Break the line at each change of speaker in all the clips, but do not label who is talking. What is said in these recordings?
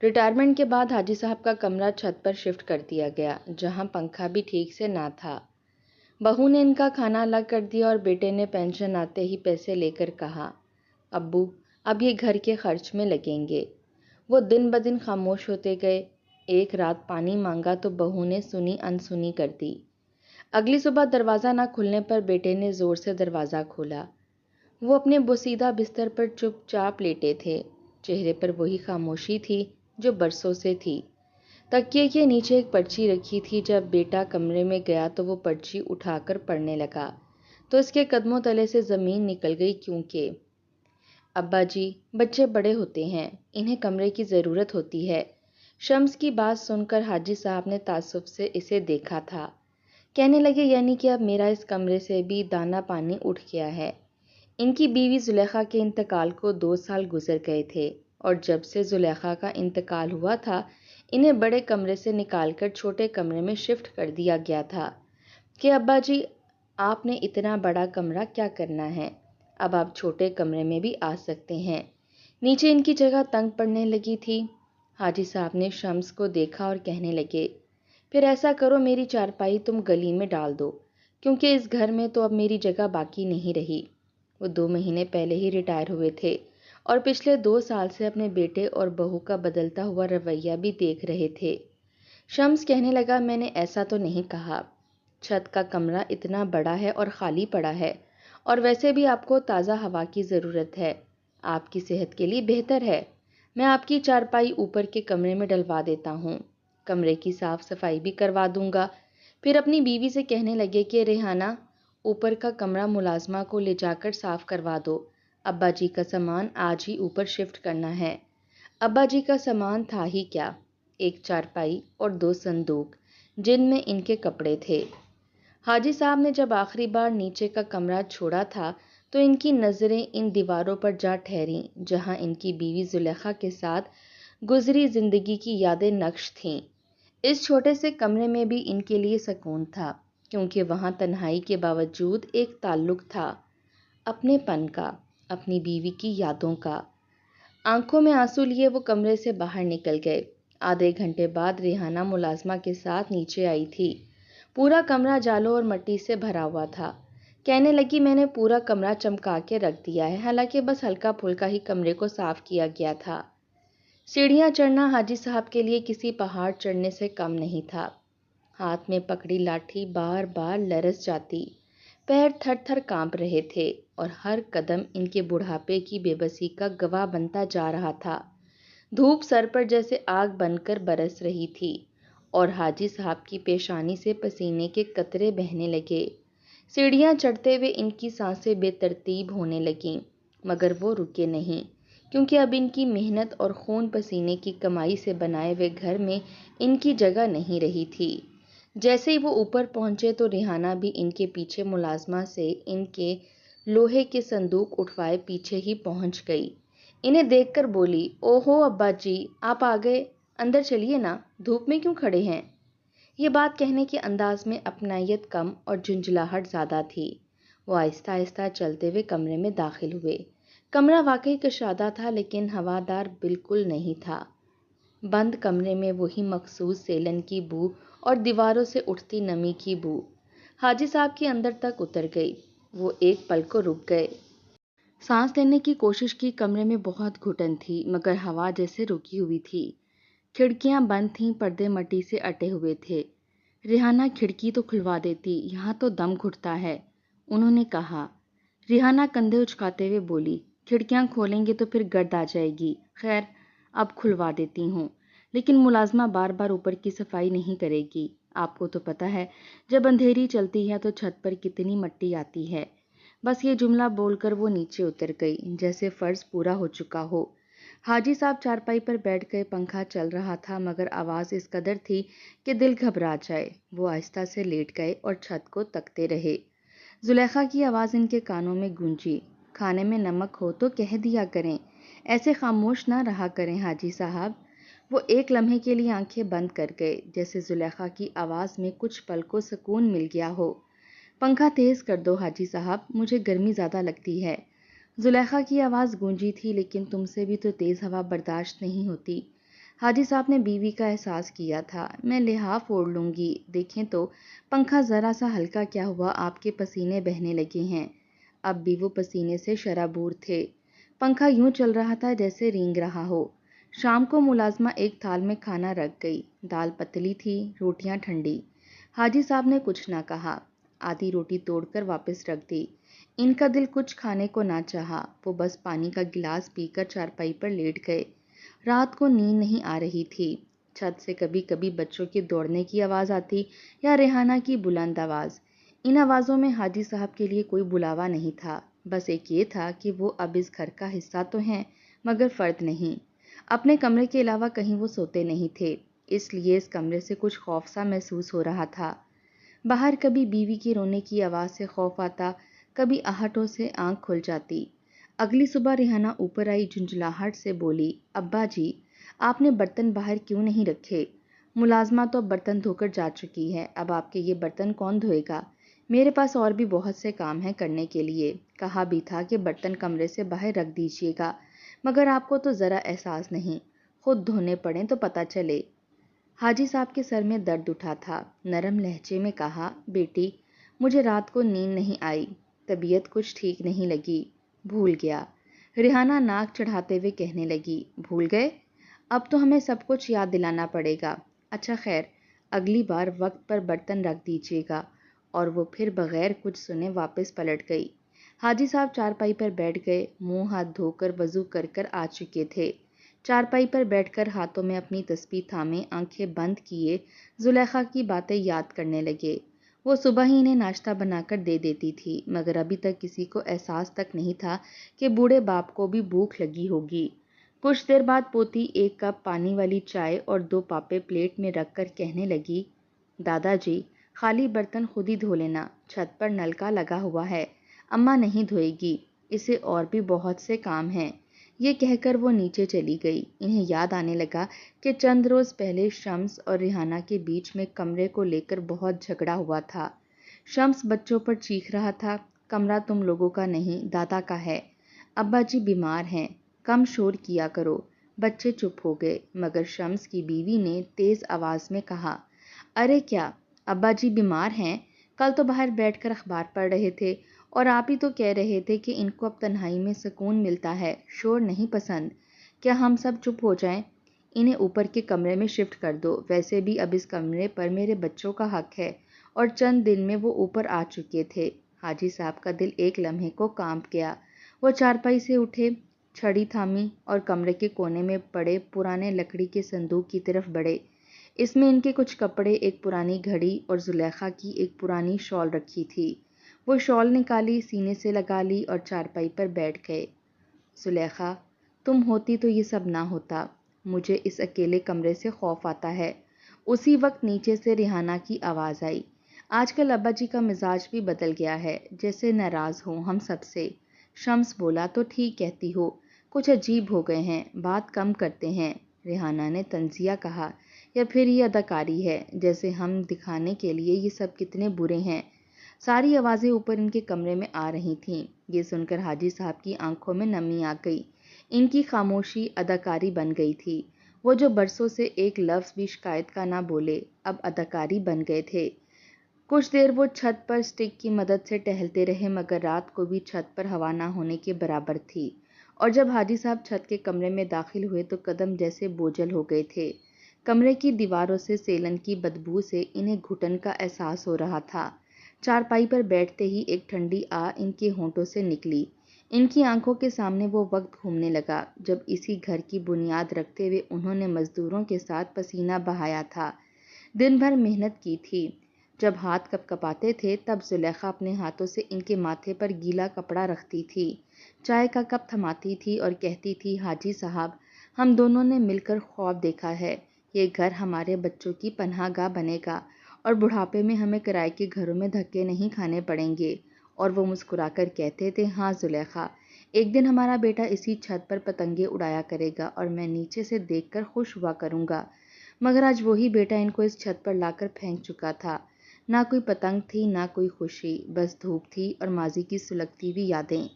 Retirement کے بعد حاجی صاحب کا کمرہ چھت پر شفٹ کر دیا گیا، جہاں پنکھا بھی ٹھیک سے نہ تھا۔ بہو نے ان کا کھانا الگ کر دیا اور بیٹے نے پینشن آتے ہی پیسے لے کر کہا، ابو اب یہ گھر کے خرچ میں لگیں گے۔ وہ دن بدن خاموش ہوتے گئے۔ ایک رات پانی مانگا تو بہو نے سنی انسنی کر دی۔ اگلی صبح دروازہ نہ کھلنے پر بیٹے نے زور سے دروازہ کھولا۔ وہ اپنے بوسیدہ بستر پر چپ چاپ لیٹے تھے، چہرے پر وہی خاموشی تھی جو برسوں سے تھی۔ تکیے کے نیچے ایک پرچی رکھی تھی۔ جب بیٹا کمرے میں گیا تو وہ پرچی اٹھا کر پڑھنے لگا تو اس کے قدموں تلے سے زمین نکل گئی، کیونکہ ابا جی بچے بڑے ہوتے ہیں، انہیں کمرے کی ضرورت ہوتی ہے۔ شمس کی بات سن کر حاجی صاحب نے تعصب سے اسے دیکھا تھا۔ کہنے لگے، یعنی کہ اب میرا اس کمرے سے بھی دانا پانی اٹھ گیا ہے۔ ان کی بیوی زلیخا کے انتقال کو 2 سال گزر گئے تھے، اور جب سے زلیخا کا انتقال ہوا تھا انہیں بڑے کمرے سے نکال کر چھوٹے کمرے میں شفٹ کر دیا گیا تھا کہ ابا جی آپ نے اتنا بڑا کمرہ کیا کرنا ہے، اب آپ چھوٹے کمرے میں بھی آ سکتے ہیں۔ نیچے ان کی جگہ تنگ پڑنے لگی تھی۔ حاجی صاحب نے شمس کو دیکھا اور کہنے لگے، پھر ایسا کرو میری چارپائی تم گلی میں ڈال دو، کیونکہ اس گھر میں تو اب میری جگہ باقی نہیں رہی۔ وہ 2 مہینے پہلے ہی ریٹائر ہوئے تھے اور پچھلے 2 سال سے اپنے بیٹے اور بہو کا بدلتا ہوا رویہ بھی دیکھ رہے تھے۔ شمس کہنے لگا، میں نے ایسا تو نہیں کہا، چھت کا کمرہ اتنا بڑا ہے اور خالی پڑا ہے، اور ویسے بھی آپ کو تازہ ہوا کی ضرورت ہے، آپ کی صحت کے لیے بہتر ہے۔ میں آپ کی چارپائی اوپر کے کمرے میں ڈلوا دیتا ہوں، کمرے کی صاف صفائی بھی کروا دوں گا۔ پھر اپنی بیوی سے کہنے لگے کہ ریحانہ اوپر کا کمرہ ملازمہ کو لے جا کر صاف کروا دو، ابا جی کا سامان آج ہی اوپر شفٹ کرنا ہے۔ ابا جی کا سامان تھا ہی کیا، ایک چارپائی اور 2 صندوق جن میں ان کے کپڑے تھے۔ حاجی صاحب نے جب آخری بار نیچے کا کمرہ چھوڑا تھا تو ان کی نظریں ان دیواروں پر جا ٹھہریں جہاں ان کی بیوی زلیخا کے ساتھ گزری زندگی کی یادیں نقش تھیں۔ اس چھوٹے سے کمرے میں بھی ان کے لیے سکون تھا، کیونکہ وہاں تنہائی کے باوجود ایک تعلق تھا، اپنے پن کا، اپنی بیوی کی یادوں کا۔ آنکھوں میں آنسو لیے وہ کمرے سے باہر نکل گئے۔ آدھے گھنٹے بعد ریحانہ ملازمہ کے ساتھ نیچے آئی تھی۔ پورا کمرہ جالوں اور مٹی سے بھرا ہوا تھا۔ کہنے لگی، میں نے پورا کمرہ چمکا کے رکھ دیا ہے، حالانکہ بس ہلکا پھلکا ہی کمرے کو صاف کیا گیا تھا۔ سیڑھیاں چڑھنا حاجی صاحب کے لیے کسی پہاڑ چڑھنے سے کم نہیں تھا۔ ہاتھ میں پکڑی لاٹھی بار بار لرز جاتی، پیر تھر تھر کانپ رہے تھے، اور ہر قدم ان کے بڑھاپے کی بے بسی کا گواہ بنتا جا رہا تھا۔ دھوپ سر پر جیسے آگ بن کر برس رہی تھی، اور حاجی صاحب کی پیشانی سے پسینے کے قطرے بہنے لگے۔ سیڑھیاں چڑھتے ہوئے ان کی سانسیں بے ترتیب ہونے لگیں، مگر وہ رکے نہیں، کیونکہ اب ان کی محنت اور خون پسینے کی کمائی سے بنائے ہوئے گھر میں ان کی جگہ نہیں رہی تھی۔ جیسے ہی وہ اوپر پہنچے تو ریحانہ بھی ان کے پیچھے ملازمہ سے ان کے لوہے کے صندوق اٹھوائے پیچھے ہی پہنچ گئی۔ انہیں دیکھ کر بولی، اوہو ابا جی آپ آ گئے، اندر چلیے نا، دھوپ میں کیوں کھڑے ہیں؟ یہ بات کہنے کے انداز میں اپنائیت کم اور جھنجھلاہٹ زیادہ تھی۔ وہ آہستہ آہستہ چلتے ہوئے کمرے میں داخل ہوئے۔ کمرہ واقعی کشادہ تھا، لیکن ہوادار بالکل نہیں تھا۔ بند کمرے میں وہی مخصوص سیلن کی بو اور دیواروں سے اٹھتی نمی کی بو حاجی صاحب کے اندر تک اتر گئی۔ وہ ایک پل کو رک گئے، سانس لینے کی کوشش کی۔ کمرے میں بہت گھٹن تھی، مگر ہوا جیسے رکی ہوئی تھی۔ کھڑکیاں بند تھیں، پردے مٹی سے اٹے ہوئے تھے۔ ریحانہ کھڑکی تو کھلوا دیتی، یہاں تو دم گھٹتا ہے، انہوں نے کہا۔ ریحانہ کندھے اچکاتے ہوئے بولی، کھڑکیاں کھولیں گے تو پھر گرد آ جائے گی، خیر اب کھلوا دیتی ہوں، لیکن ملازمہ بار بار اوپر کی صفائی نہیں کرے گی۔ آپ کو تو پتہ ہے جب اندھیری چلتی ہے تو چھت پر کتنی مٹی آتی ہے۔ بس یہ جملہ بول کر وہ نیچے اتر گئی، جیسے فرض پورا ہو چکا ہو۔ حاجی صاحب چارپائی پر بیٹھ گئے۔ پنکھا چل رہا تھا، مگر آواز اس قدر تھی کہ دل گھبرا جائے۔ وہ آہستہ سے لیٹ گئے اور چھت کو تکتے رہے۔ زلیخا کی آواز ان کے کانوں میں گونجی، کھانے میں نمک ہو تو کہہ دیا کریں، ایسے خاموش نہ رہا کریں حاجی صاحب۔ وہ ایک لمحے کے لیے آنکھیں بند کر گئے، جیسے زلیخا کی آواز میں کچھ پل کو سکون مل گیا ہو۔ پنکھا تیز کر دو حاجی صاحب، مجھے گرمی زیادہ لگتی ہے۔ زلیخا کی آواز گونجی تھی، لیکن تم سے بھی تو تیز ہوا برداشت نہیں ہوتی۔ حاجی صاحب نے بیوی کا احساس کیا تھا۔ میں لحاف اوڑھ لوں گی، دیکھیں تو پنکھا ذرا سا ہلکا کیا ہوا آپ کے پسینے بہنے لگے ہیں۔ اب بھی وہ پسینے سے شرابور تھے۔ پنکھا یوں چل رہا تھا جیسے رینگ رہا ہو۔ شام کو ملازمہ ایک تھال میں کھانا رکھ گئی۔ دال پتلی تھی، روٹیاں ٹھنڈی۔ حاجی صاحب نے کچھ نہ کہا، آدھی روٹی توڑ کر واپس رکھ دی۔ ان کا دل کچھ کھانے کو نہ چاہا، وہ بس پانی کا گلاس پی کر چارپائی پر لیٹ گئے۔ رات کو نیند نہیں آ رہی تھی۔ چھت سے کبھی کبھی بچوں کے دوڑنے کی آواز آتی یا ریحانہ کی بلند آواز۔ ان آوازوں میں حاجی صاحب کے لیے کوئی بلاوا نہیں تھا، بس ایک یہ تھا کہ وہ اب اس گھر کا حصہ تو ہیں مگر فرد نہیں۔ اپنے کمرے کے علاوہ کہیں وہ سوتے نہیں تھے، اس لیے اس کمرے سے کچھ خوف سا محسوس ہو رہا تھا۔ باہر کبھی بیوی کی رونے کی آواز سے خوف آتا، کبھی آہٹوں سے آنکھ کھل جاتی۔ اگلی صبح ریحانہ اوپر آئی جھنجھلاہٹ سے بولی، ابا جی، آپ نے برتن باہر کیوں نہیں رکھے؟ ملازمہ تو اب برتن دھو کر جا چکی ہے، اب آپ کے یہ برتن کون دھوئے گا؟ میرے پاس اور بھی بہت سے کام ہیں کرنے کے لیے، کہا بھی تھا کہ برتن کمرے سے باہر رکھ دیجیے گا، مگر آپ کو تو ذرا احساس نہیں، خود دھونے پڑیں تو پتہ چلے۔ حاجی صاحب کے سر میں درد اٹھا تھا، نرم لہجے میں کہا، بیٹی، مجھے رات کو نیند نہیں آئی، طبیعت کچھ ٹھیک نہیں لگی، بھول گیا۔ ریحانہ ناک چڑھاتے ہوئے کہنے لگی، بھول گئے؟ اب تو ہمیں سب کچھ یاد دلانا پڑے گا۔ اچھا خیر، اگلی بار وقت پر برتن رکھ دیجیے گا۔ اور وہ پھر بغیر کچھ سنے واپس پلٹ گئی۔ حاجی صاحب چارپائی پر بیٹھ گئے، منہ ہاتھ دھو کر وضو کر کر آ چکے تھے۔ چارپائی پر بیٹھ کر ہاتھوں میں اپنی تسبیح تھامے آنکھیں بند کیے زلیخا کی باتیں یاد کرنے لگے۔ وہ صبح ہی انہیں ناشتہ بنا کر دے دیتی تھی، مگر ابھی تک کسی کو احساس تک نہیں تھا کہ بوڑھے باپ کو بھی بھوک لگی ہوگی۔ کچھ دیر بعد پوتی ایک کپ پانی والی چائے اور 2 پاپے پلیٹ میں رکھ کر کہنے لگی، دادا جی، خالی برتن خود ہی دھو لینا، چھت پر نلکا لگا ہوا ہے، اماں نہیں دھوئے گی، اسے اور بھی بہت سے کام ہیں۔ یہ کہہ کر وہ نیچے چلی گئی۔ انہیں یاد آنے لگا کہ چند روز پہلے شمس اور ریحانہ کے بیچ میں کمرے کو لے کر بہت جھگڑا ہوا تھا۔ شمس بچوں پر چیخ رہا تھا، کمرہ تم لوگوں کا نہیں، دادا کا ہے، ابا جی بیمار ہیں، کم شور کیا کرو۔ بچے چپ ہو گئے، مگر شمس کی بیوی نے تیز آواز میں کہا، ارے کیا، ابا جی بیمار ہیں؟ کل تو باہر بیٹھ کر اخبار پڑھ رہے تھے، اور آپ ہی تو کہہ رہے تھے کہ ان کو اب تنہائی میں سکون ملتا ہے، شور نہیں پسند۔ کیا ہم سب چپ ہو جائیں؟ انہیں اوپر کے کمرے میں شفٹ کر دو، ویسے بھی اب اس کمرے پر میرے بچوں کا حق ہے، اور چند دن میں وہ اوپر آ چکے تھے۔ حاجی صاحب کا دل ایک لمحے کو کانپ گیا۔ وہ چارپائی سے اٹھے، چھڑی تھامی اور کمرے کے کونے میں پڑے پرانے لکڑی کے صندوق کی طرف بڑھے۔ اس میں ان کے کچھ کپڑے، ایک پرانی گھڑی اور زلیخا کی ایک پرانی شال رکھی تھی۔ وہ شال نکالی، سینے سے لگا لی اور چارپائی پر بیٹھ گئے۔ زلیخا، تم ہوتی تو یہ سب نہ ہوتا، مجھے اس اکیلے کمرے سے خوف آتا ہے۔ اسی وقت نیچے سے ریحانہ کی آواز آئی، آج کل ابا جی کا مزاج بھی بدل گیا ہے، جیسے ناراض ہوں ہم سب سے۔ شمس بولا، تو ٹھیک کہتی ہو، کچھ عجیب ہو گئے ہیں، بات کم کرتے ہیں۔ ریحانہ نے طنزیہ کہا، یا پھر یہ اداکاری ہے، جیسے ہم دکھانے کے لیے یہ سب کتنے برے ہیں۔ ساری آوازیں اوپر ان کے کمرے میں آ رہی تھیں۔ یہ سن کر حاجی صاحب کی آنکھوں میں نمی آ گئی۔ ان کی خاموشی اداکاری بن گئی تھی۔ وہ جو برسوں سے ایک لفظ بھی شکایت کا نہ بولے، اب اداکاری بن گئے تھے۔ کچھ دیر وہ چھت پر سٹک کی مدد سے ٹہلتے رہے، مگر رات کو بھی چھت پر ہوا نہ ہونے کے برابر تھی، اور جب حاجی صاحب چھت کے کمرے میں داخل ہوئے تو قدم جیسے بوجھل ہو گئے تھے۔ کمرے کی دیواروں سے سیلن کی بدبو سے انہیں گھٹن کا احساس ہو رہا تھا۔ چارپائی پر بیٹھتے ہی ایک ٹھنڈی آہ ان کے ہونٹوں سے نکلی۔ ان کی آنکھوں کے سامنے وہ وقت گھومنے لگا جب اسی گھر کی بنیاد رکھتے ہوئے انہوں نے مزدوروں کے ساتھ پسینہ بہایا تھا، دن بھر محنت کی تھی۔ جب ہاتھ کپ کپاتے تھے تب زلیخا اپنے ہاتھوں سے ان کے ماتھے پر گیلا کپڑا رکھتی تھی، چائے کا کپ تھماتی تھی اور کہتی تھی، حاجی صاحب، ہم دونوں نے مل کر خواب دیکھا ہے، یہ گھر ہمارے بچوں کی پناہ گاہ بنے گا، اور بڑھاپے میں ہمیں کرائے کے گھروں میں دھکے نہیں کھانے پڑیں گے۔ اور وہ مسکرا کر کہتے تھے، ہاں زلیخا، ایک دن ہمارا بیٹا اسی چھت پر پتنگیں اڑایا کرے گا اور میں نیچے سے دیکھ کر خوش ہوا کروں گا۔ مگر آج وہی بیٹا ان کو اس چھت پر لا کر پھینک چکا تھا۔ نہ کوئی پتنگ تھی، نہ کوئی خوشی، بس دھوپ تھی اور ماضی کی سلگتی ہوئی یادیں۔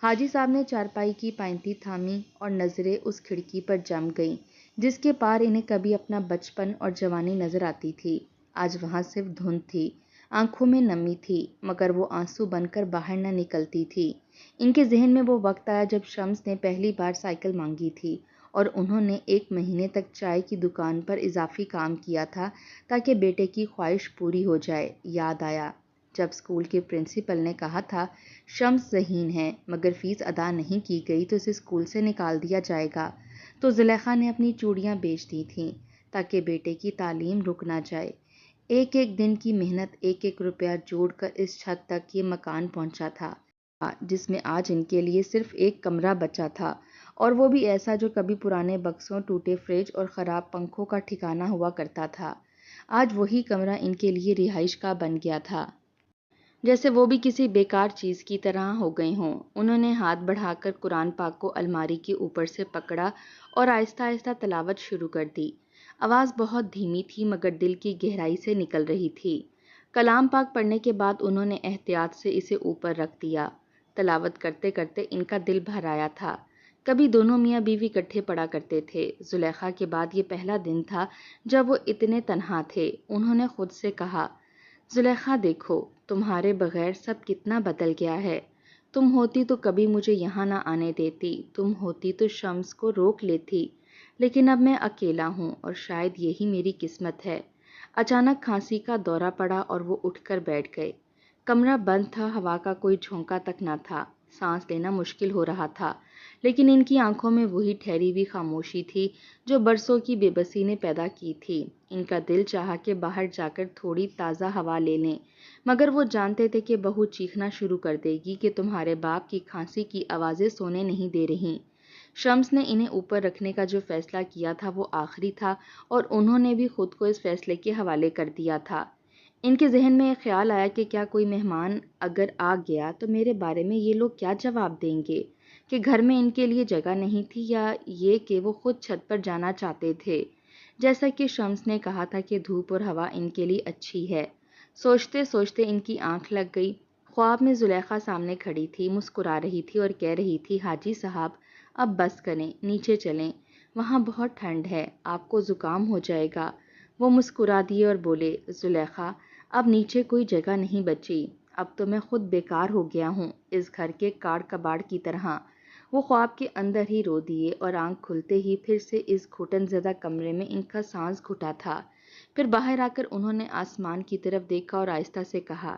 حاجی صاحب نے چارپائی کی پائنتی تھامی اور نظریں اس کھڑکی پر جم گئیں جس کے پار انہیں کبھی اپنا بچپن اور جوانی نظر آتی تھی، آج وہاں صرف دھند تھی، آنکھوں میں نمی تھی، مگر وہ آنسو بن کر باہر نہ نکلتی تھی۔ ان کے ذہن میں وہ وقت آیا جب شمس نے پہلی بار سائیکل مانگی تھی اور انہوں نے 1 مہینے تک چائے کی دکان پر اضافی کام کیا تھا تاکہ بیٹے کی خواہش پوری ہو جائے۔ یاد آیا جب اسکول کے پرنسپل نے کہا تھا شمس ذہین ہے مگر فیس ادا نہیں کی گئی تو اسے اسکول سے نکال دیا جائے گا، تو زلیخا نے اپنی چوڑیاں بیچ دی تھیں تاکہ بیٹے کی تعلیم رک نہ جائے۔ ایک ایک دن کی محنت، ایک ایک روپیہ جوڑ کر اس چھت تک یہ مکان پہنچا تھا جس میں آج ان کے لیے صرف ایک کمرہ بچا تھا، اور وہ بھی ایسا جو کبھی پرانے بکسوں، ٹوٹے فریج اور خراب پنکھوں کا ٹھکانہ ہوا کرتا تھا۔ آج وہی کمرہ ان کے لیے رہائش کا بن گیا تھا، جیسے وہ بھی کسی بیکار چیز کی طرح ہو گئے ہوں۔ انہوں نے ہاتھ بڑھا کر قرآن پاک کو الماری کے اوپر سے پکڑا اور آہستہ آہستہ تلاوت شروع کر دی۔ آواز بہت دھیمی تھی مگر دل کی گہرائی سے نکل رہی تھی۔ کلام پاک پڑھنے کے بعد انہوں نے احتیاط سے اسے اوپر رکھ دیا۔ تلاوت کرتے کرتے ان کا دل بھر آیا تھا۔ کبھی دونوں میاں بیوی اکٹھے پڑھا کرتے تھے۔ زلیخا کے بعد یہ پہلا دن تھا جب وہ اتنے تنہا تھے۔ انہوں نے خود سے کہا، زلیخا دیکھو تمہارے بغیر سب کتنا بدل گیا ہے۔ تم ہوتی تو کبھی مجھے یہاں نہ آنے دیتی، تم ہوتی تو شمس کو روک لیتی، لیکن اب میں اکیلا ہوں اور شاید یہی میری قسمت ہے۔ اچانک کھانسی کا دورہ پڑا اور وہ اٹھ کر بیٹھ گئے۔ کمرہ بند تھا، ہوا کا کوئی جھونکا تک نہ تھا، سانس لینا مشکل ہو رہا تھا، لیکن ان کی آنکھوں میں وہی ٹھہری ہوئی خاموشی تھی جو برسوں کی بے بسی نے پیدا کی تھی۔ ان کا دل چاہا کہ باہر جا کر تھوڑی تازہ ہوا لے لیں، مگر وہ جانتے تھے کہ بہو چیخنا شروع کر دے گی کہ تمہارے باپ کی کھانسی کی آوازیں سونے نہیں دے رہیں۔ شمس نے انہیں اوپر رکھنے کا جو فیصلہ کیا تھا وہ آخری تھا اور انہوں نے بھی خود کو اس فیصلے کے حوالے کر دیا تھا۔ ان کے ذہن میں ایک خیال آیا کہ کیا کوئی مہمان اگر آ گیا تو میرے بارے میں یہ لوگ کیا جواب دیں گے، کہ گھر میں ان کے لیے جگہ نہیں تھی، یا یہ کہ وہ خود چھت پر جانا چاہتے تھے جیسا کہ شمس نے کہا تھا کہ دھوپ اور ہوا ان کے لیے اچھی ہے۔ سوچتے سوچتے ان کی آنکھ لگ گئی۔ خواب میں زلیخا سامنے کھڑی تھی، مسکرا رہی تھی اور کہہ رہی تھی، حاجی صاحب اب بس کریں، نیچے چلیں، وہاں بہت ٹھنڈ ہے، آپ کو زکام ہو جائے گا۔ وہ مسکرا دیے اور بولے، زلیخا اب نیچے کوئی جگہ نہیں بچی، اب تو میں خود بیکار ہو گیا ہوں اس گھر کے کاڑ کباڑ کی طرح۔ وہ خواب کے اندر ہی رو دیے اور آنکھ کھلتے ہی پھر سے اس گھٹن زدہ کمرے میں ان کا سانس گھٹا تھا۔ پھر باہر آ کر انہوں نے آسمان کی طرف دیکھا اور آہستہ سے کہا،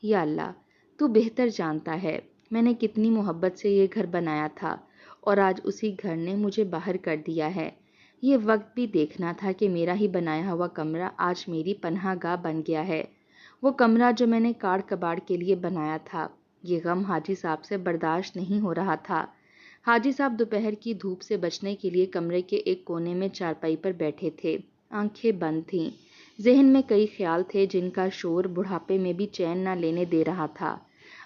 یا اللہ تو بہتر جانتا ہے میں نے کتنی محبت سے یہ گھر بنایا تھا اور آج اسی گھر نے مجھے باہر کر دیا ہے۔ یہ وقت بھی دیکھنا تھا کہ میرا ہی بنایا ہوا کمرہ آج میری پناہ گاہ بن گیا ہے، وہ کمرہ جو میں نے کاڑ کباڑ کے لیے بنایا تھا۔ یہ غم حاجی صاحب سے برداشت نہیں ہو رہا تھا۔ حاجی صاحب دوپہر کی دھوپ سے بچنے کے لیے کمرے کے ایک کونے میں چارپائی پر بیٹھے تھے، آنکھیں بند تھیں، ذہن میں کئی خیال تھے جن کا شور بڑھاپے میں بھی چین نہ لینے دے رہا تھا۔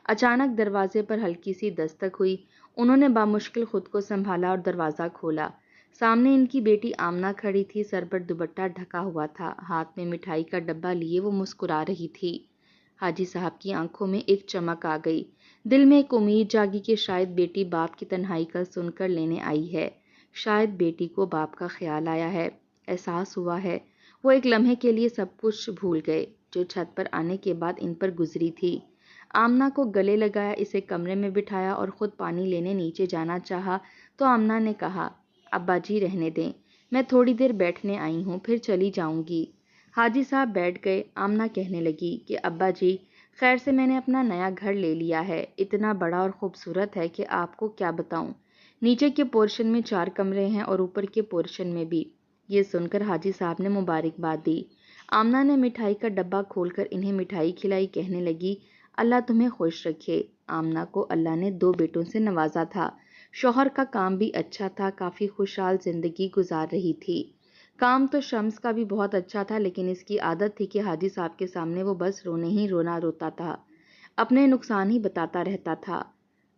اچانک دروازے پر ہلکی سی دستک ہوئی، انہوں نے بامشکل خود کو سنبھالا اور دروازہ کھولا۔ سامنے ان کی بیٹی آمنہ کھڑی تھی، سر پر دوپٹہ ڈھکا ہوا تھا، ہاتھ میں مٹھائی کا ڈبہ لیے وہ مسکرا رہی تھی۔ حاجی صاحب کی آنکھوں میں ایک چمک آ گئی، دل میں ایک امید جاگی کہ شاید بیٹی باپ کی تنہائی کا سن کر لینے آئی ہے، شاید بیٹی کو باپ کا خیال آیا ہے، احساس ہوا ہے۔ وہ ایک لمحے کے لیے سب کچھ بھول گئے جو چھت پر آنے کے بعد ان پر گزری تھی۔ آمنہ کو گلے لگایا، اسے کمرے میں بٹھایا اور خود پانی لینے نیچے جانا چاہا تو آمنہ نے کہا، ابا جی رہنے دیں، میں تھوڑی دیر بیٹھنے آئی ہوں پھر چلی جاؤں گی۔ حاجی صاحب بیٹھ گئے۔ آمنہ کہنے لگی کہ ابا جی خیر سے میں نے اپنا نیا گھر لے لیا ہے، اتنا بڑا اور خوبصورت ہے کہ آپ کو کیا بتاؤں، نیچے کے پورشن میں 4 کمرے ہیں اور اوپر کے پورشن میں بھی۔ یہ سن کر حاجی صاحب نے مبارکباد دی۔ آمنہ نے مٹھائی کا ڈبہ کھول کر انہیں مٹھائی کھلائی، کہنے لگی، اللہ تمہیں خوش رکھے۔ آمنہ کو اللہ نے 2 بیٹوں سے نوازا تھا، شوہر کا کام بھی اچھا تھا، کافی خوشحال زندگی گزار رہی تھی۔ کام تو شمس کا بھی بہت اچھا تھا، لیکن اس کی عادت تھی کہ حاجی صاحب کے سامنے وہ بس رونے ہی رونا روتا تھا، اپنے نقصان ہی بتاتا رہتا تھا۔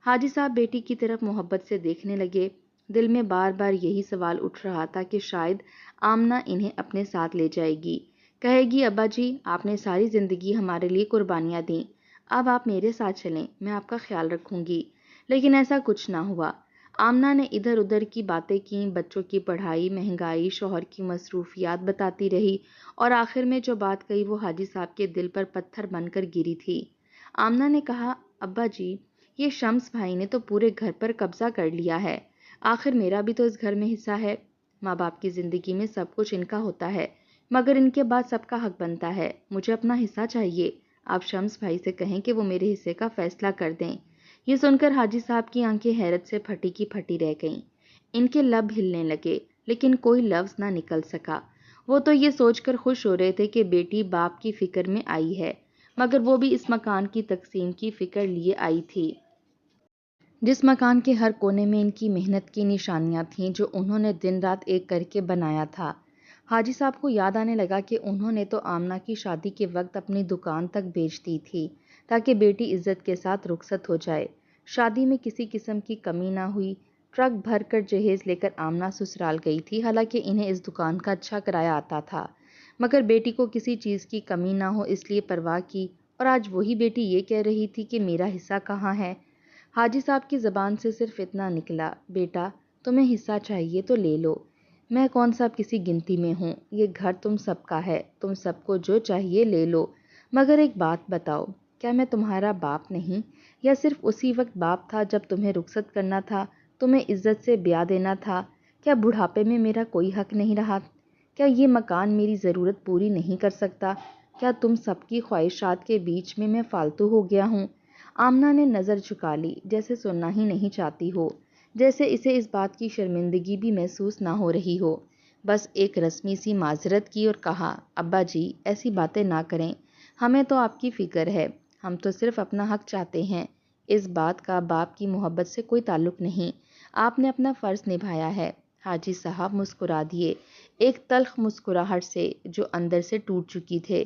حاجی صاحب بیٹی کی طرف محبت سے دیکھنے لگے، دل میں بار بار یہی سوال اٹھ رہا تھا کہ شاید آمنہ انہیں اپنے ساتھ لے جائے گی، کہے گی، ابا جی آپ نے ساری زندگی ہمارے لیے قربانیاں دیں، اب آپ میرے ساتھ چلیں، میں آپ کا خیال رکھوں گی۔ لیکن ایسا کچھ نہ ہوا۔ آمنہ نے ادھر ادھر کی باتیں کیں، بچوں کی پڑھائی، مہنگائی، شوہر کی مصروفیات بتاتی رہی، اور آخر میں جو بات کہی وہ حاجی صاحب کے دل پر پتھر بن کر گری تھی۔ آمنہ نے کہا، ابا جی، یہ شمس بھائی نے تو پورے گھر پر قبضہ کر لیا ہے، آخر میرا بھی تو اس گھر میں حصہ ہے۔ ماں باپ کی زندگی میں سب کچھ ان کا ہوتا ہے، مگر ان کے بعد سب کا حق بنتا ہے، مجھے اپنا حصہ چاہیے۔ آپ شمس بھائی سے کہیں کہ وہ میرے حصے کا فیصلہ کر دیں۔ یہ سن کر حاجی صاحب کی آنکھیں حیرت سے پھٹی کی پھٹی رہ گئیں۔ ان کے لب ہلنے لگے، لیکن کوئی لفظ نہ نکل سکا۔ وہ تو یہ سوچ کر خوش ہو رہے تھے کہ بیٹی باپ کی فکر میں آئی ہے، مگر وہ بھی اس مکان کی تقسیم کی فکر لیے آئی تھی، جس مکان کے ہر کونے میں ان کی محنت کی نشانیاں تھیں، جو انہوں نے دن رات ایک کر کے بنایا تھا۔ حاجی صاحب کو یاد آنے لگا کہ انہوں نے تو آمنہ کی شادی کے وقت اپنی دکان تک بیچ دی تھی تاکہ بیٹی عزت کے ساتھ رخصت ہو جائے۔ شادی میں کسی قسم کی کمی نہ ہوئی، ٹرک بھر کر جہیز لے کر آمنہ سسرال گئی تھی، حالانکہ انہیں اس دکان کا اچھا کرایہ آتا تھا، مگر بیٹی کو کسی چیز کی کمی نہ ہو اس لیے پرواہ کی، اور آج وہی بیٹی یہ کہہ رہی تھی کہ میرا حصہ کہاں ہے۔ حاجی صاحب کی زبان سے صرف اتنا نکلا، بیٹا تمہیں حصہ چاہیے تو لے لو، میں کون سا کسی گنتی میں ہوں، یہ گھر تم سب کا ہے، تم سب کو جو چاہیے لے لو، مگر ایک بات بتاؤ، کیا میں تمہارا باپ نہیں؟ یا صرف اسی وقت باپ تھا جب تمہیں رخصت کرنا تھا، تمہیں عزت سے بیاہ دینا تھا؟ کیا بڑھاپے میں میرا کوئی حق نہیں رہا؟ کیا یہ مکان میری ضرورت پوری نہیں کر سکتا؟ کیا تم سب کی خواہشات کے بیچ میں فالتو ہو گیا ہوں؟ آمنہ نے نظر جھکا لی، جیسے سننا ہی نہیں چاہتی ہو، جیسے اسے اس بات کی شرمندگی بھی محسوس نہ ہو رہی ہو۔ بس ایک رسمی سی معذرت کی اور کہا، ابا جی ایسی باتیں نہ کریں، ہمیں تو آپ کی فکر ہے، ہم تو صرف اپنا حق چاہتے ہیں، اس بات کا باپ کی محبت سے کوئی تعلق نہیں، آپ نے اپنا فرض نبھایا ہے۔ حاجی صاحب مسکرا دیے، ایک تلخ مسکراہٹ سے جو اندر سے ٹوٹ چکی تھے۔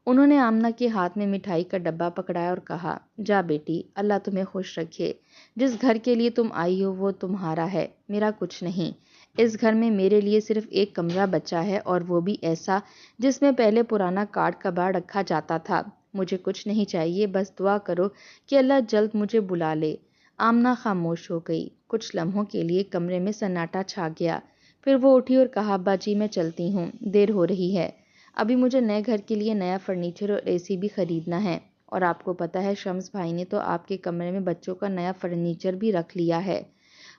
انہوں نے آمنہ کے ہاتھ میں مٹھائی کا ڈبہ پکڑایا اور کہا، جا بیٹی، اللہ تمہیں خوش رکھے، جس گھر کے لیے تم آئی ہو وہ تمہارا ہے، میرا کچھ نہیں۔ اس گھر میں میرے لیے صرف ایک کمرہ بچا ہے، اور وہ بھی ایسا جس میں پہلے پرانا کاٹ کباڑ رکھا جاتا تھا۔ مجھے کچھ نہیں چاہیے، بس دعا کرو کہ اللہ جلد مجھے بلا لے۔ آمنہ خاموش ہو گئی، کچھ لمحوں کے لیے کمرے میں سناٹا چھا گیا، پھر وہ اٹھی اور کہا، ابا جی میں چلتی ہوں، دیر ہو رہی ہے، ابھی مجھے نئے گھر کے لیے نیا فرنیچر اور اے سی بھی خریدنا ہے، اور آپ کو پتہ ہے شمس بھائی نے تو آپ کے کمرے میں بچوں کا نیا فرنیچر بھی رکھ لیا ہے۔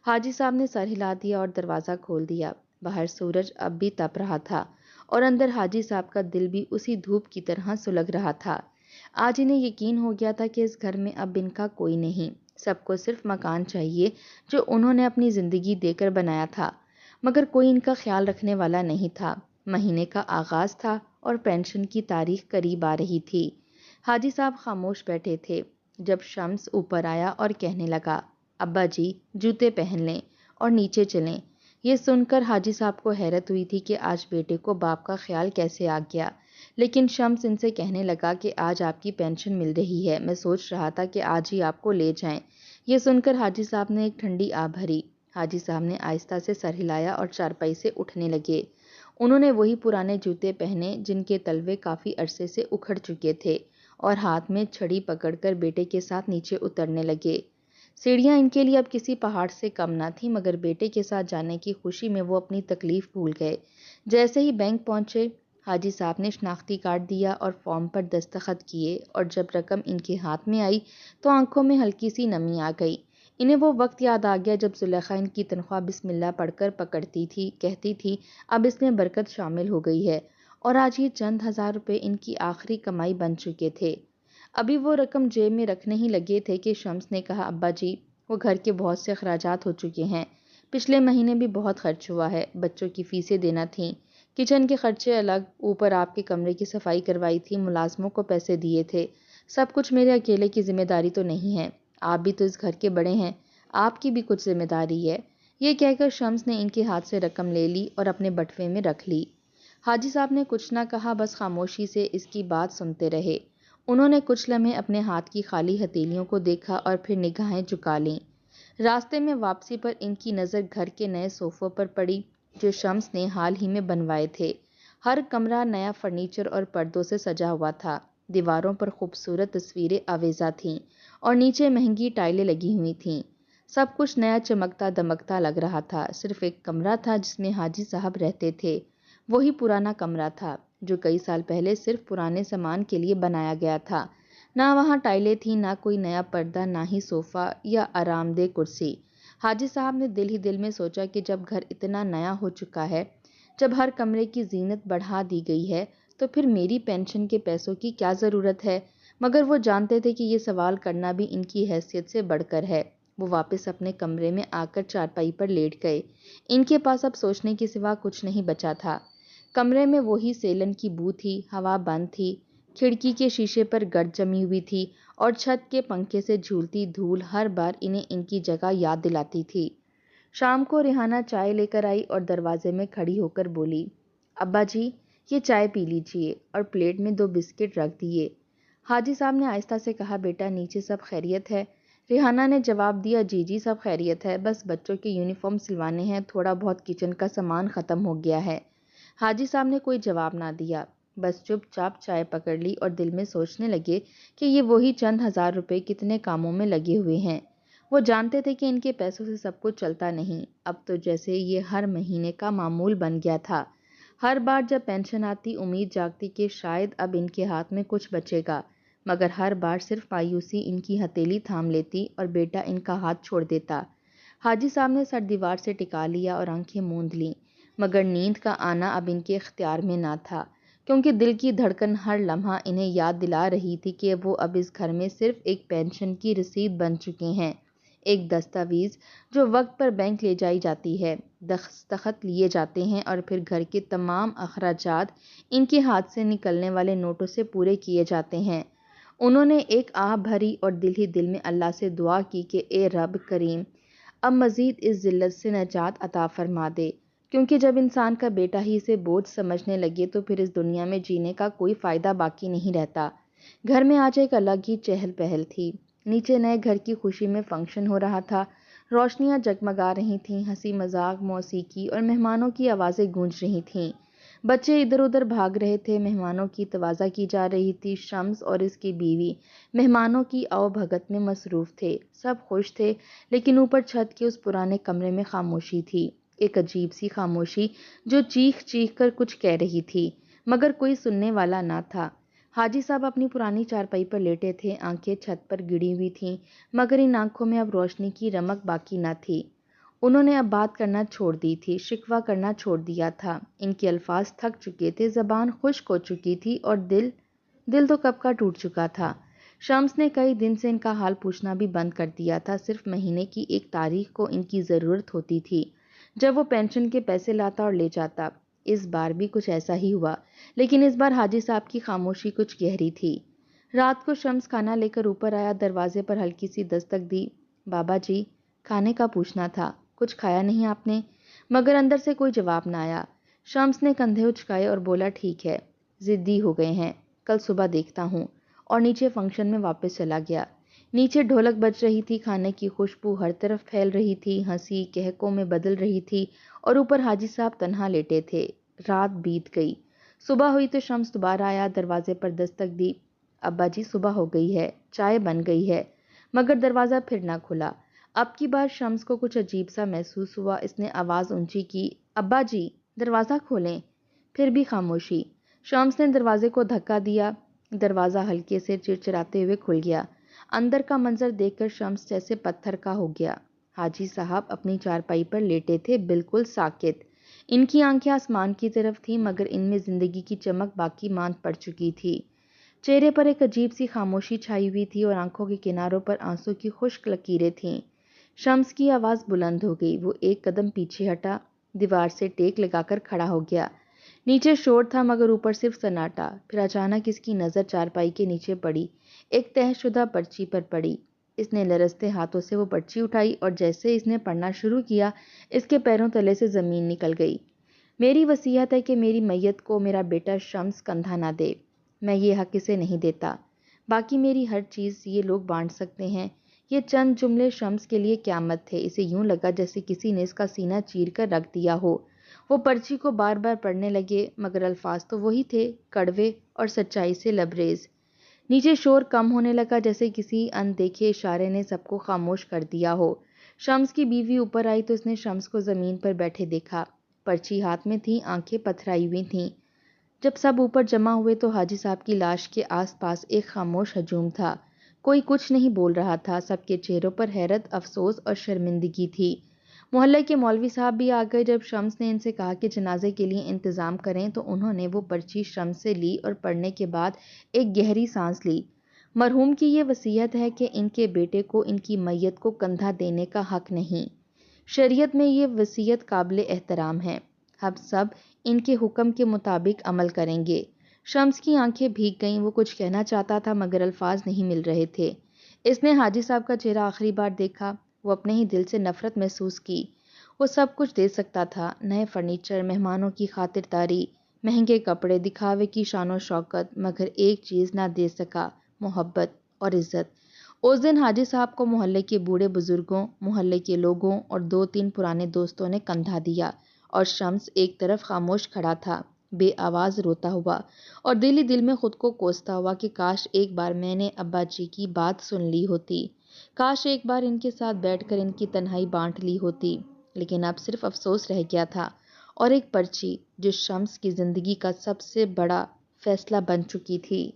حاجی صاحب نے سر ہلا دیا اور دروازہ کھول دیا۔ باہر سورج اب بھی تپ رہا تھا، اور اندر حاجی صاحب کا دل بھی اسی دھوپ کی طرح سلگ رہا تھا۔ آج انہیں یقین ہو گیا تھا کہ اس گھر میں اب ان کا کوئی نہیں، سب کو صرف مکان چاہیے جو انہوں نے اپنی زندگی دے کر بنایا تھا، مگر کوئی ان کا خیال رکھنے والا نہیں تھا۔ مہینے کا آغاز تھا اور پینشن کی تاریخ قریب آ رہی تھی۔ حاجی صاحب خاموش بیٹھے تھے جب شمس اوپر آیا اور کہنے لگا، ابا جی جوتے پہن لیں اور نیچے چلیں۔ یہ سن کر حاجی صاحب کو حیرت ہوئی تھی کہ آج بیٹے کو باپ کا خیال کیسے آ گیا، لیکن شمس ان سے کہنے لگا کہ آج آپ کی پینشن مل رہی ہے، میں سوچ رہا تھا کہ آج ہی آپ کو لے جائیں۔ یہ سن کر حاجی صاحب نے ایک ٹھنڈی آہ بھری۔ حاجی صاحب نے آہستہ سے سر ہلایا اور چارپائی سے اٹھنے لگے۔ انہوں نے وہی پرانے جوتے پہنے جن کے تلوے کافی عرصے سے اکھڑ چکے تھے، اور ہاتھ میں چھڑی پکڑ کر بیٹے کے ساتھ نیچے اترنے لگے۔ سیڑھیاں ان کے لیے اب کسی پہاڑ سے کم نہ تھی، مگر بیٹے کے ساتھ جانے کی خوشی میں وہ اپنی تکلیف بھول گئے۔ جیسے ہی بینک پہنچے، حاجی صاحب نے شناختی کارڈ دیا اور فارم پر دستخط کیے، اور جب رقم ان کے ہاتھ میں آئی تو آنکھوں میں ہلکی سی نمی آ گئی۔ انہیں وہ وقت یاد آ گیا جب زلیخا ان کی تنخواہ بسم اللہ پڑھ کر پکڑتی تھی، کہتی تھی، اب اس میں برکت شامل ہو گئی ہے، اور آج یہ چند ہزار روپے ان کی آخری کمائی بن چکے تھے۔ ابھی وہ رقم جیب میں رکھنے ہی لگے تھے کہ شمس نے کہا، ابا جی وہ گھر کے بہت سے اخراجات ہو چکے ہیں، پچھلے مہینے بھی بہت خرچ ہوا ہے، بچوں کی فیسیں دینا تھیں، کچن کے خرچے الگ، اوپر آپ کے کمرے کی صفائی کروائی تھی، ملازموں کو پیسے دیے تھے، سب کچھ میرے اکیلے کی ذمہ داری تو نہیں ہے، آپ بھی تو اس گھر کے بڑے ہیں، آپ کی بھی کچھ ذمہ داری ہے۔ یہ کہہ کر شمس نے ان کے ہاتھ سے رقم لے لی اور اپنے بٹوے میں رکھ لی۔ حاجی صاحب نے کچھ نہ کہا، بس خاموشی سے اس کی بات سنتے رہے۔ انہوں نے کچھ لمحے اپنے ہاتھ کی خالی ہتھیلیوں کو دیکھا اور پھر نگاہیں جھکا لیں۔ راستے میں واپسی پر ان کی نظر گھر کے نئے صوفوں پر پڑی جو شمس نے حال ہی میں بنوائے تھے۔ ہر کمرہ نیا فرنیچر اور پردوں سے سجا ہوا تھا، دیواروں پر خوبصورت تصویریں آویزاں تھیں، اور نیچے مہنگی ٹائلیں لگی ہوئی تھیں۔ سب کچھ نیا چمکتا دمکتا لگ رہا تھا۔ صرف ایک کمرہ تھا جس میں حاجی صاحب رہتے تھے۔ وہی پرانا کمرہ تھا جو کئی سال پہلے صرف پرانے سامان کے لیے بنایا گیا تھا۔ نہ وہاں ٹائلیں تھیں، نہ کوئی نیا پردہ، نہ ہی صوفہ یا آرام دہ کرسی۔ حاجی صاحب نے دل ہی دل میں سوچا کہ جب گھر اتنا نیا ہو چکا ہے، جب ہر کمرے کی زینت بڑھا دی گئی ہے، تو پھر میری پینشن کے پیسوں کی کیا ضرورت ہے؟ مگر وہ جانتے تھے کہ یہ سوال کرنا بھی ان کی حیثیت سے بڑھ کر ہے۔ وہ واپس اپنے کمرے میں آ کر چارپائی پر لیٹ گئے۔ ان کے پاس اب سوچنے کے سوا کچھ نہیں بچا تھا۔ کمرے میں وہی سیلن کی بو تھی، ہوا بند تھی، کھڑکی کے شیشے پر گرد جمی ہوئی تھی اور چھت کے پنکھے سے جھولتی دھول ہر بار انہیں ان کی جگہ یاد دلاتی تھی۔ شام کو ریحانہ چائے لے کر آئی اور دروازے میں کھڑی ہو کر بولی، ابا جی یہ چائے پی لیجئے، اور پلیٹ میں 2 بسکٹ رکھ دیے۔ حاجی صاحب نے آہستہ سے کہا، بیٹا نیچے سب خیریت ہے؟ ریحانہ نے جواب دیا، جی جی سب خیریت ہے، بس بچوں کے یونیفارم سلوانے ہیں، تھوڑا بہت کچن کا سامان ختم ہو گیا ہے۔ حاجی صاحب نے کوئی جواب نہ دیا، بس چپ چاپ چائے پکڑ لی اور دل میں سوچنے لگے کہ یہ وہی چند ہزار روپے کتنے کاموں میں لگے ہوئے ہیں۔ وہ جانتے تھے کہ ان کے پیسوں سے سب کچھ چلتا نہیں، اب تو جیسے یہ ہر مہینے کا معمول بن گیا تھا۔ ہر بار جب پینشن آتی امید جاگتی کہ شاید اب ان کے ہاتھ میں کچھ بچے گا، مگر ہر بار صرف مایوسی ان کی ہتھیلی تھام لیتی اور بیٹا ان کا ہاتھ چھوڑ دیتا۔ حاجی صاحب نے سر دیوار سے ٹکا لیا اور آنکھیں موند لیں، مگر نیند کا آنا اب ان کے اختیار میں نہ تھا، کیونکہ دل کی دھڑکن ہر لمحہ انہیں یاد دلا رہی تھی کہ وہ اب اس گھر میں صرف ایک پینشن کی رسید بن چکے ہیں، ایک دستاویز جو وقت پر بینک لے جائی جاتی ہے، دستخط لیے جاتے ہیں اور پھر گھر کے تمام اخراجات ان کے ہاتھ سے نکلنے والے نوٹوں سے پورے کیے جاتے ہیں۔ انہوں نے ایک آہ بھری اور دل ہی دل میں اللہ سے دعا کی کہ اے رب کریم، اب مزید اس ذلت سے نجات عطا فرما دے، کیونکہ جب انسان کا بیٹا ہی اسے بوجھ سمجھنے لگے تو پھر اس دنیا میں جینے کا کوئی فائدہ باقی نہیں رہتا۔ گھر میں آج ایک الگ ہی چہل پہل تھی۔ نیچے نئے گھر کی خوشی میں فنکشن ہو رہا تھا، روشنیاں جگمگا رہی تھیں، ہنسی مذاق، موسیقی اور مہمانوں کی آوازیں گونج رہی تھیں۔ بچے ادھر ادھر بھاگ رہے تھے، مہمانوں کی تواضع کی جا رہی تھی۔ شمس اور اس کی بیوی مہمانوں کی آؤ بھگت میں مصروف تھے، سب خوش تھے، لیکن اوپر چھت کے اس پرانے کمرے میں خاموشی تھی، ایک عجیب سی خاموشی جو چیخ چیخ کر کچھ کہہ رہی تھی، مگر کوئی سننے والا نہ تھا۔ حاجی صاحب اپنی پرانی چارپائی پر لیٹے تھے، آنکھیں چھت پر گڑی ہوئی تھیں، مگر ان آنکھوں میں اب روشنی کی رمق باقی نہ تھی۔ انہوں نے اب بات کرنا چھوڑ دی تھی، شکوہ کرنا چھوڑ دیا تھا، ان کے الفاظ تھک چکے تھے، زبان خشک ہو چکی تھی اور دل تو کب کا ٹوٹ چکا تھا۔ شمس نے کئی دن سے ان کا حال پوچھنا بھی بند کر دیا تھا، صرف مہینے کی ایک تاریخ کو ان کی ضرورت ہوتی تھی جب وہ پینشن کے پیسے لاتا اور لے جاتا۔ اس بار بھی کچھ ایسا ہی ہوا، لیکن اس بار حاجی صاحب کی خاموشی کچھ گہری تھی۔ رات کو شمس کھانا لے کر اوپر آیا، دروازے پر ہلکی سی دستک دی، بابا جی کھانے کا پوچھنا تھا، کچھ کھایا نہیں آپ نے؟ مگر اندر سے کوئی جواب نہ آیا۔ شمس نے کندھے اچکائے اور بولا، ٹھیک ہے، ضدی ہو گئے ہیں، کل صبح دیکھتا ہوں، اور نیچے فنکشن میں واپس چلا گیا۔ نیچے ڈھولک بج رہی تھی، کھانے کی خوشبو ہر طرف پھیل رہی تھی، ہنسی کہکوں میں بدل رہی تھی، اور اوپر حاجی صاحب تنہا لیٹے تھے۔ رات بیت گئی، صبح ہوئی تو شمس دوبارہ آیا، دروازے پر دستک دی، ابا جی صبح ہو گئی ہے، چائے بن گئی ہے، مگر دروازہ پھر نہ کھلا۔ اب کی بار شمس کو کچھ عجیب سا محسوس ہوا، اس نے آواز اونچی کی، ابا جی دروازہ کھولیں۔ پھر بھی خاموشی۔ شمس نے دروازے کو دھکا دیا، دروازہ ہلکے سے چرچراتے ہوئے کھل گیا۔ اندر کا منظر دیکھ کر شمس جیسے پتھر کا ہو گیا۔ حاجی صاحب اپنی چارپائی پر لیٹے تھے، بالکل ساکت۔ ان کی آنکھیں آسمان کی طرف تھیں، مگر ان میں زندگی کی چمک باقی ماند پڑ چکی تھی۔ چہرے پر ایک عجیب سی خاموشی چھائی ہوئی تھی اور آنکھوں کے کناروں پر آنسوں کی خشک لکیریں تھیں۔ شمس کی آواز بلند ہو گئی، وہ ایک قدم پیچھے ہٹا، دیوار سے ٹیک لگا کر کھڑا ہو گیا۔ نیچے شور تھا مگر اوپر صرف سناٹا۔ پھر اچانک اس کی نظر چارپائی کے نیچے پڑی، ایک طے شدہ پرچی پر پڑی۔ اس نے لرزتے ہاتھوں سے وہ پرچی اٹھائی اور جیسے اس نے پڑھنا شروع کیا، اس کے پیروں تلے سے زمین نکل گئی۔ میری وصیت ہے کہ میری میت کو میرا بیٹا شمس کندھا نہ دے، میں یہ حق اسے نہیں دیتا، باقی میری ہر چیز یہ لوگ بانٹ سکتے ہیں۔ یہ چند جملے شمس کے لیے قیامت تھے، اسے یوں لگا جیسے کسی نے اس کا سینہ چیر کر رکھ دیا ہو۔ وہ پرچی کو بار بار پڑھنے لگے، مگر الفاظ تو وہی تھے، کڑوے اور سچائی سے لبریز۔ نیچے شور کم ہونے لگا، جیسے کسی اندیکھے اشارے نے سب کو خاموش کر دیا ہو۔ شمس کی بیوی اوپر آئی تو اس نے شمس کو زمین پر بیٹھے دیکھا، پرچی ہاتھ میں تھی، آنکھیں پتھرائی ہوئی تھیں۔ جب سب اوپر جمع ہوئے تو حاجی صاحب کی لاش کے آس پاس ایک خاموش ہجوم تھا۔ کوئی کچھ نہیں بول رہا تھا، سب کے چہروں پر حیرت، افسوس اور شرمندگی تھی۔ محلے کے مولوی صاحب بھی آ گئے۔ جب شمس نے ان سے کہا کہ جنازے کے لیے انتظام کریں تو انہوں نے وہ پرچی شمس سے لی اور پڑھنے کے بعد ایک گہری سانس لی۔ مرحوم کی یہ وصیت ہے کہ ان کے بیٹے کو ان کی میت کو کندھا دینے کا حق نہیں۔ شریعت میں یہ وصیت قابل احترام ہے۔ ہم سب ان کے حکم کے مطابق عمل کریں گے۔ شمس کی آنکھیں بھیگ گئیں، وہ کچھ کہنا چاہتا تھا مگر الفاظ نہیں مل رہے تھے۔ اس نے حاجی صاحب کا چہرہ آخری بار دیکھا، وہ اپنے ہی دل سے نفرت محسوس کی۔ وہ سب کچھ دے سکتا تھا، نئے فرنیچر، مہمانوں کی خاطرداری، مہنگے کپڑے، دکھاوے کی شان و شوکت، مگر ایک چیز نہ دے سکا، محبت اور عزت۔ اس دن حاجی صاحب کو محلے کے بوڑھے بزرگوں، محلے کے لوگوں اور 2-3 پرانے دوستوں نے کندھا دیا، اور شمس ایک طرف خاموش کھڑا تھا، بے آواز روتا ہوا، اور دل ہی دل میں خود کو کوستا ہوا کہ کاش ایک بار میں نے ابا جی کی بات سن لی ہوتی، کاش ایک بار ان کے ساتھ بیٹھ کر ان کی تنہائی بانٹ لی ہوتی۔ لیکن اب صرف افسوس رہ گیا تھا، اور ایک پرچی جو شمس کی زندگی کا سب سے بڑا فیصلہ بن چکی تھی۔